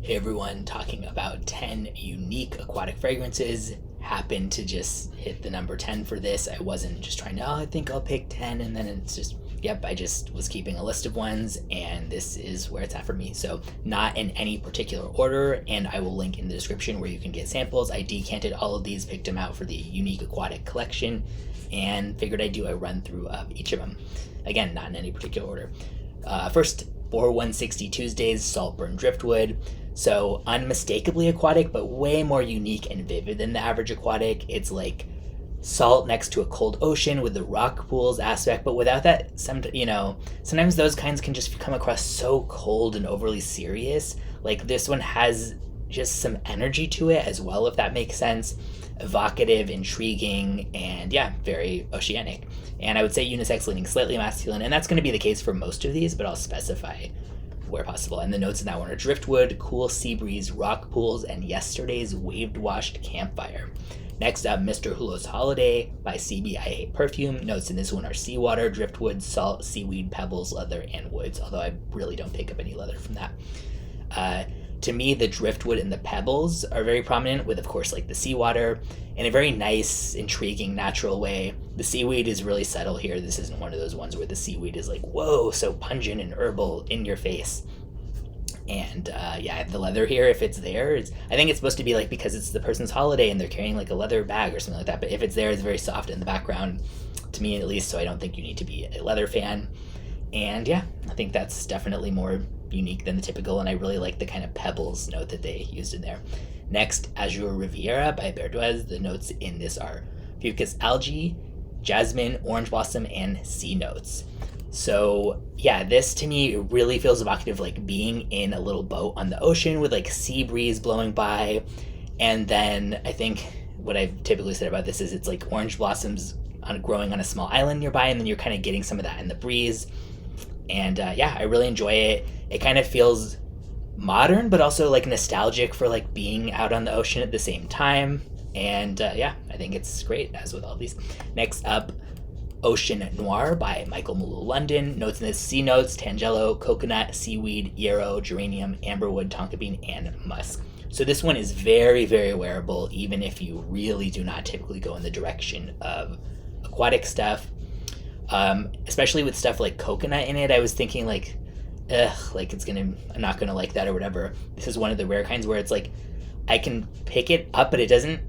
Hey everyone, talking about 10 unique aquatic fragrances. Happened to just hit the number 10 for this. I wasn't just trying to, I think I'll pick 10, and then it's just, yep, I just was keeping a list of ones, and this is where it's at for me. So, not in any particular order, and I will link in the description where you can get samples. I decanted all of these, picked them out for the Unique Aquatic Collection, and figured I'd do a run through of each of them. Again, not in any particular order. First, for 160 Tuesdays, Saltburn Driftwood. So unmistakably aquatic, but way more unique and vivid than the average aquatic. It's like salt next to a cold ocean with the rock pools aspect, but without that, sometimes those kinds can just come across so cold and overly serious. Like this one has just some energy to it as well, if that makes sense. Evocative, intriguing, and yeah, very oceanic. And I would say unisex leaning slightly masculine, and that's going to be the case for most of these, but I'll specify where possible. And the notes in that one are driftwood, cool sea breeze, rock pools, and yesterday's wave-washed campfire. Next up, Mr. Hulot's Holiday by CB I Hate Perfume. Notes in this one are seawater, driftwood, salt, seaweed, pebbles, leather, and woods, although I really don't pick up any leather from that. To me, the driftwood and the pebbles are very prominent, with, of course, like the seawater, in a very nice, intriguing, natural way. The seaweed is really subtle here. This isn't one of those ones where the seaweed is like, whoa, so pungent and herbal in your face. And yeah, the leather here, if it's there, I think it's supposed to be like because it's the person's holiday and they're carrying like a leather bag or something like that. But if it's there, it's very soft in the background, to me at least, so I don't think you need to be a leather fan. And yeah, I think that's definitely more unique than the typical, and I really like the kind of pebbles note that they used in there. Next, Azur Riviera by Berdoues. The notes in this are fucus algae, jasmine, orange blossom, and sea notes. So yeah, this to me really feels evocative, like being in a little boat on the ocean with like sea breeze blowing by. And then I think what I've typically said about this is it's like orange blossoms growing on a small island nearby, and then you're kind of getting some of that in the breeze. And yeah, I really enjoy it. It kind of feels modern, but also like nostalgic for like being out on the ocean at the same time. And yeah, I think it's great, as with all these. Next up, Ocean Noir by Michael Malul London. Notes in this: sea notes, tangelo, coconut, seaweed, yarrow, geranium, amberwood, tonka bean, and musk. So this one is very, very wearable, even if you really do not typically go in the direction of aquatic stuff. Especially with stuff like coconut in it, I was thinking like, like I'm not gonna like that or whatever. This is one of the rare kinds where it's like, I can pick it up, but it doesn't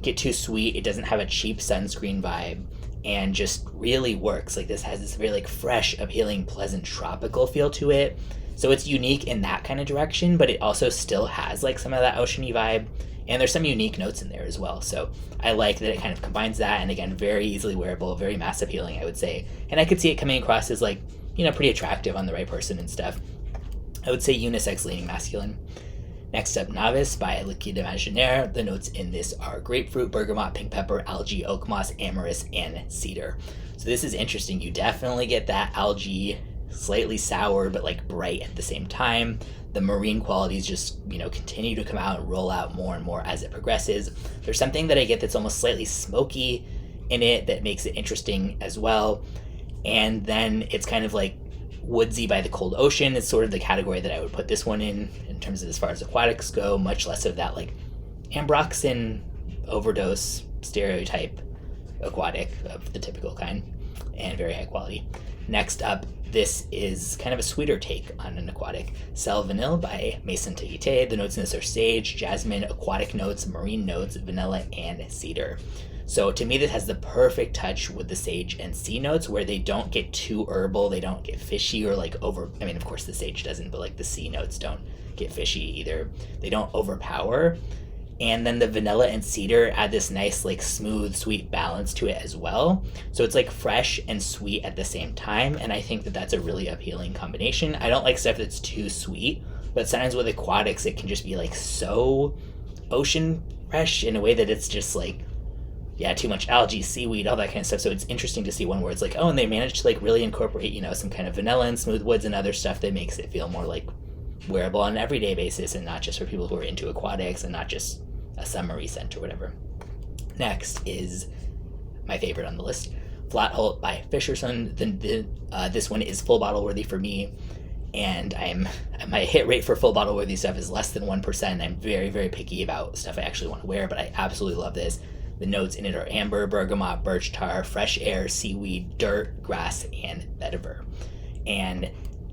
get too sweet. It doesn't have a cheap sunscreen vibe, and just really works. Like this has this very like fresh, appealing, pleasant, tropical feel to it. So it's unique in that kind of direction, but it also still has like some of that oceany vibe. And there's some unique notes in there as well. So I like that it kind of combines that, and again, very easily wearable, very mass appealing, I would say. And I could see it coming across as like, pretty attractive on the right person and stuff. I would say unisex leaning masculine. Next up, Navis by Imaginaires. The notes in this are grapefruit, bergamot, pink pepper, algae, oak moss, amyris, and cedar. So this is interesting. You definitely get that algae, slightly sour, but like bright at the same time. The marine qualities just, continue to come out and roll out more and more as it progresses. There's something that I get that's almost slightly smoky in it that makes it interesting as well. And then it's kind of like woodsy by the cold ocean. It's sort of the category that I would put this one in terms of as far as aquatics go, much less of that like ambroxan overdose stereotype aquatic of the typical kind, and very high quality. Next up, this is kind of a sweeter take on an aquatic. Cell Vanille by Maison Tahité. The notes in this are sage, jasmine, aquatic notes, marine notes, vanilla, and cedar. So to me, this has the perfect touch with the sage and sea notes, where they don't get too herbal, they don't get fishy or like over. I mean, of course the sage doesn't, but like the sea notes don't get fishy either. They don't overpower. And then the vanilla and cedar add this nice, like smooth, sweet balance to it as well. So it's like fresh and sweet at the same time. And I think that that's a really appealing combination. I don't like stuff that's too sweet, but sometimes with aquatics, it can just be like so ocean fresh in a way that it's just like, yeah, too much algae, seaweed, all that kind of stuff. So it's interesting to see one where it's like, oh, and they managed to like really incorporate, some kind of vanilla and smooth woods and other stuff that makes it feel more like wearable on an everyday basis, and not just for people who are into aquatics and not just a summery scent or whatever. Next is my favorite on the list, Flotholt by Fischersund. This one is full bottle worthy for me. and my hit rate for full bottle worthy stuff is less than 1%. I'm very, very picky about stuff I actually want to wear, but I absolutely love this. The notes in it are amber, bergamot, birch tar, fresh air, seaweed, dirt, grass, and vetiver. And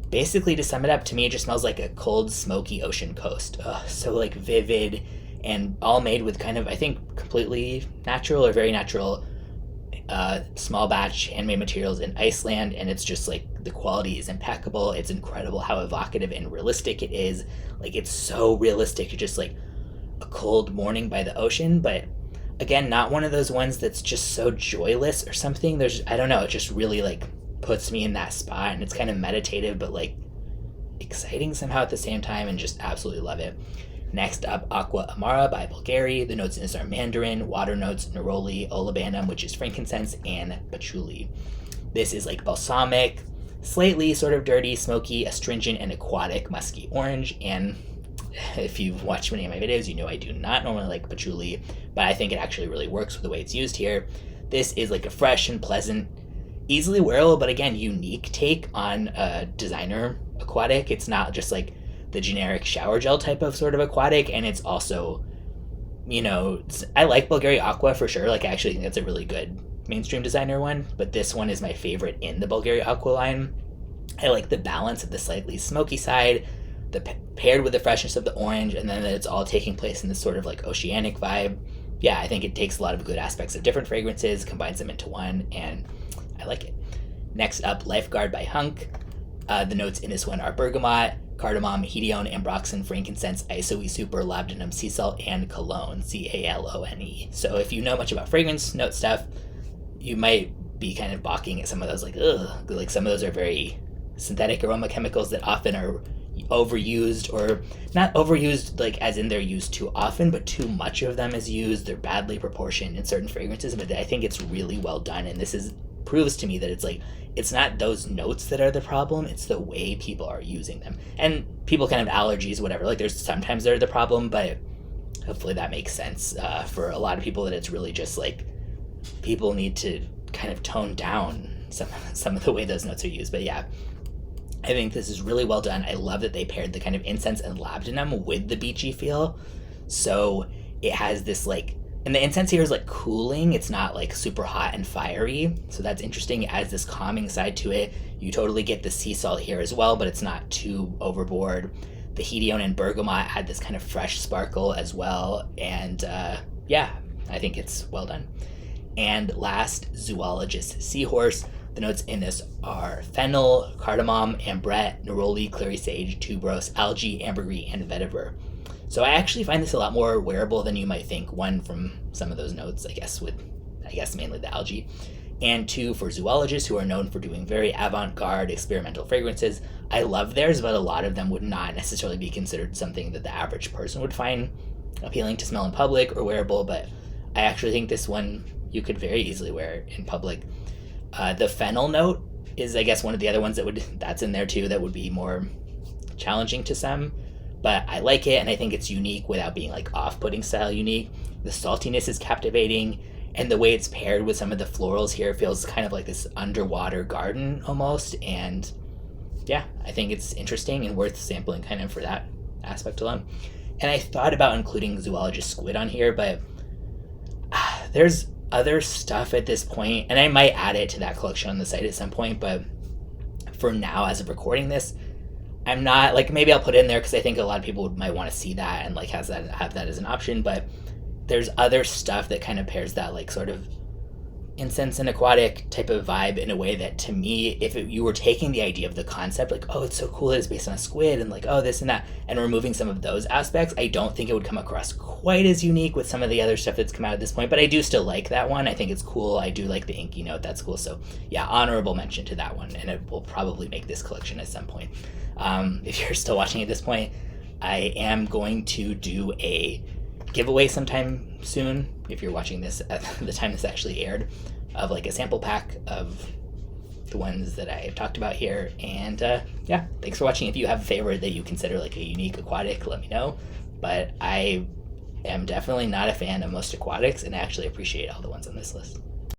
basically, to sum it up, to me it just smells like a cold, smoky ocean coast. So like vivid, and all made with kind of, I think, completely natural or very natural small batch handmade materials in Iceland, and it's just like the quality is impeccable. It's incredible how evocative and realistic it is. Like, it's so realistic. It's just like a cold morning by the ocean, but again, not one of those ones that's just so joyless or something. There's, I don't know, it just really like puts me in that spot, and it's kind of meditative but like exciting somehow at the same time, and just absolutely love it. Next up, Aqva Amara by Bvlgari. The notes in this are mandarin, water notes, neroli, olibanum, which is frankincense, and patchouli. This is like balsamic, slightly sort of dirty, smoky, astringent, and aquatic musky orange. And if you've watched many of my videos, you know I do not normally like patchouli, but I think it actually really works with the way it's used here. This is like a fresh and pleasant, easily wearable, but again, unique take on a designer aquatic. It's not just like the generic shower gel type of sort of aquatic, and it's also, you know, I like Bvlgari Aqva for sure. Like, I actually think that's a really good mainstream designer one, but this one is my favorite in the Bvlgari Aqva line. I like the balance of the slightly smoky side, paired with the freshness of the orange, and then it's all taking place in this sort of like oceanic vibe. Yeah, I think it takes a lot of good aspects of different fragrances, combines them into one, and I like it. Next up, Lifeguard by HUNQ. The notes in this one are bergamot, cardamom, hedione, ambroxan, frankincense, isoe, super, labdanum, sea salt, and cologne, Calone. So if you know much about fragrance note stuff, you might be kind of balking at some of those, like, ugh, like some of those are very synthetic aroma chemicals that often are overused, or not overused like as in they're used too often, but too much of them is used. They're badly proportioned in certain fragrances, but I think it's really well done, and this proves to me that it's like, it's not those notes that are the problem, it's the way people are using them. And people can have allergies, whatever, like there's sometimes they're the problem, but hopefully that makes sense for a lot of people, that it's really just like people need to kind of tone down some of the way those notes are used. But yeah, I think this is really well done. I love that they paired the kind of incense and labdanum with the beachy feel, so it has this like, and the incense here is like cooling, it's not like super hot and fiery, so that's interesting. It adds this calming side to it. You totally get the sea salt here as well, but it's not too overboard. The hedione and bergamot add this kind of fresh sparkle as well, and yeah, I think it's well done. And last, Zoologist Seahorse. The notes in this are fennel, cardamom, ambrette, neroli, clary sage, tuberose, algae, ambergris, and vetiver. So I actually find this a lot more wearable than you might think. One, from some of those notes, I guess mainly the algae. And two, for zoologists who are known for doing very avant-garde experimental fragrances. I love theirs, but a lot of them would not necessarily be considered something that the average person would find appealing to smell in public or wearable, but I actually think this one you could very easily wear in public. The fennel note is, I guess, one of the other ones that's in there too, that would be more challenging to some. But I like it, and I think it's unique without being like off-putting style unique. The saltiness is captivating, and the way it's paired with some of the florals here feels kind of like this underwater garden almost. And yeah, I think it's interesting and worth sampling kind of for that aspect alone. And I thought about including Zoologist Squid on here, but there's other stuff at this point, and I might add it to that collection on the site at some point, but for now, as of recording this, I'm not, like, maybe I'll put it in there because I think a lot of people might want to see that and like have that as an option, but there's other stuff that kind of pairs that like sort of incense and aquatic type of vibe in a way that, to me, if you were taking the idea of the concept, like, oh, it's so cool that it's based on a squid, and like, oh, this and that, and removing some of those aspects, I don't think it would come across quite as unique with some of the other stuff that's come out at this point, but I do still like that one. I think it's cool. I do like the inky note. That's cool. So yeah, honorable mention to that one, and it will probably make this collection at some point. If you're still watching at this point, I am going to do a giveaway sometime soon, if you're watching this at the time this actually aired, of like a sample pack of the ones that I talked about here. And yeah, thanks for watching. If you have a favorite that you consider like a unique aquatic, let me know. But I am definitely not a fan of most aquatics, and I actually appreciate all the ones on this list.